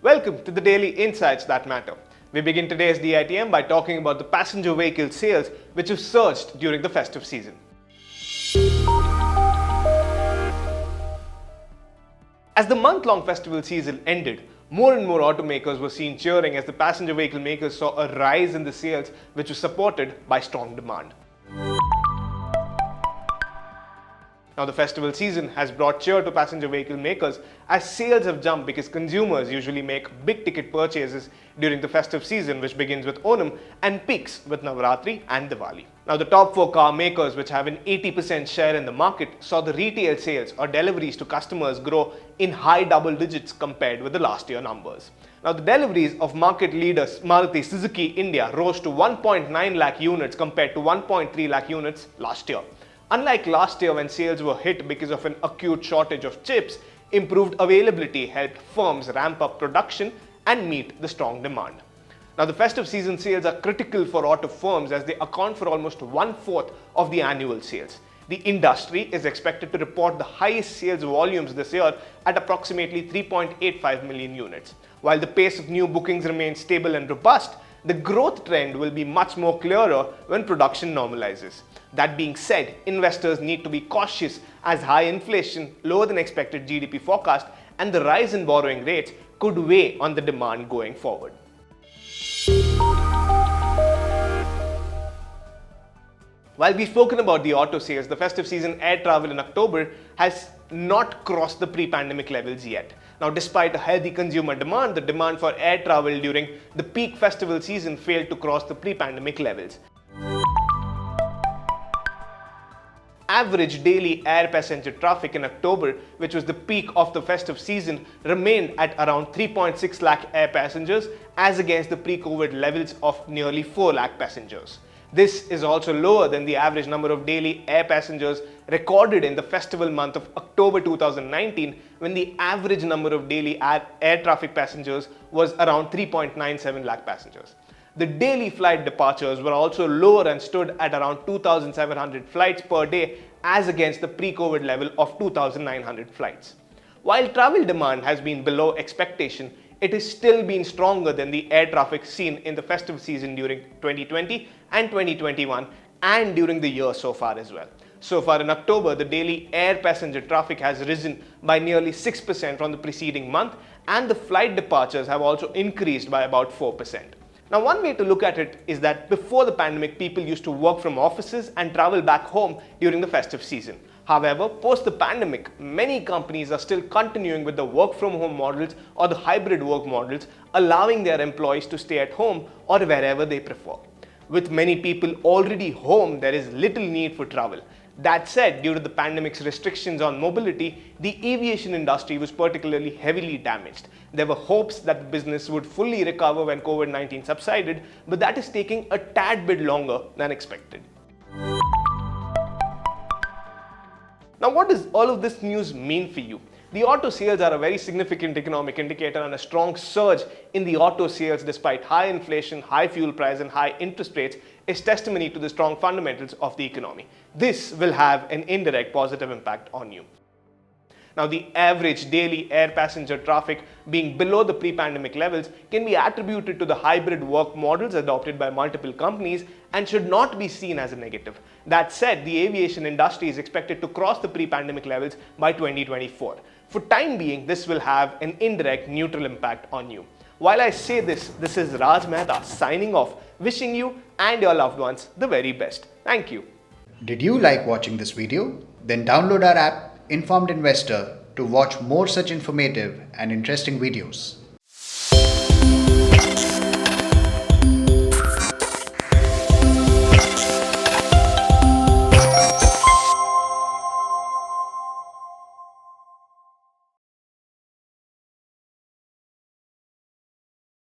Welcome to the Daily Insights That Matter. We begin today's DITM by talking about the passenger vehicle sales which have surged during the festive season. As the month-long festival season ended, more and more automakers were seen cheering as the passenger vehicle makers saw a rise in the sales which was supported by strong demand. Now, the festival season has brought cheer to passenger vehicle makers as sales have jumped because consumers usually make big ticket purchases during the festive season, which begins with Onam and peaks with Navaratri and Diwali. Now, the top 4 car makers, which have an 80% share in the market, saw the retail sales or deliveries to customers grow in high double digits compared with the last year numbers. Now, the deliveries of market leaders Maruti Suzuki India rose to 1.9 lakh units compared to 1.3 lakh units last year. Unlike last year when sales were hit because of an acute shortage of chips, improved availability helped firms ramp up production and meet the strong demand. Now, the festive season sales are critical for auto firms as they account for almost 1/4 of the annual sales. The industry is expected to report the highest sales volumes this year at approximately 3.85 million units. While the pace of new bookings remains stable and robust, the growth trend will be much more clearer when production normalizes. That being said, investors need to be cautious as high inflation, lower than expected GDP forecast, and the rise in borrowing rates could weigh on the demand going forward. While we've spoken about the auto sales, the festive season air travel in October has not crossed the pre-pandemic levels yet. Now, despite a healthy consumer demand, the demand for air travel during the peak festival season failed to cross the pre-pandemic levels. Average daily air passenger traffic in October, which was the peak of the festive season, remained at around 3.6 lakh air passengers as against the pre-COVID levels of nearly 4 lakh passengers. This is also lower than the average number of daily air passengers recorded in the festival month of October 2019, when the average number of daily air traffic passengers was around 3.97 lakh passengers. The daily flight departures were also lower and stood at around 2,700 flights per day as against the pre-COVID level of 2,900 flights. While travel demand has been below expectation, it has still been stronger than the air traffic seen in the festive season during 2020 and 2021 and during the year so far as well. So far in October, the daily air passenger traffic has risen by nearly 6% from the preceding month, and the flight departures have also increased by about 4%. Now, one way to look at it is that before the pandemic, people used to work from offices and travel back home during the festive season. However, post the pandemic, many companies are still continuing with the work from home models or the hybrid work models, allowing their employees to stay at home or wherever they prefer. With many people already home, there is little need for travel. That said, due to the pandemic's restrictions on mobility, the aviation industry was particularly heavily damaged. There were hopes that the business would fully recover when COVID-19 subsided, but that is taking a tad bit longer than expected. Now, what does all of this news mean for you? The auto sales are a very significant economic indicator, and a strong surge in the auto sales despite high inflation, high fuel price and high interest rates is testimony to the strong fundamentals of the economy. This will have an indirect positive impact on you. Now, the average daily air passenger traffic being below the pre-pandemic levels can be attributed to the hybrid work models adopted by multiple companies and should not be seen as a negative. That said, the aviation industry is expected to cross the pre-pandemic levels by 2024. For time being, this will have an indirect neutral impact on you. While I say this is Raj Mehta signing off, wishing you and your loved ones the very best. Thank you. Did you like watching this video? Then download our app Informed Investor to watch more such informative and interesting videos.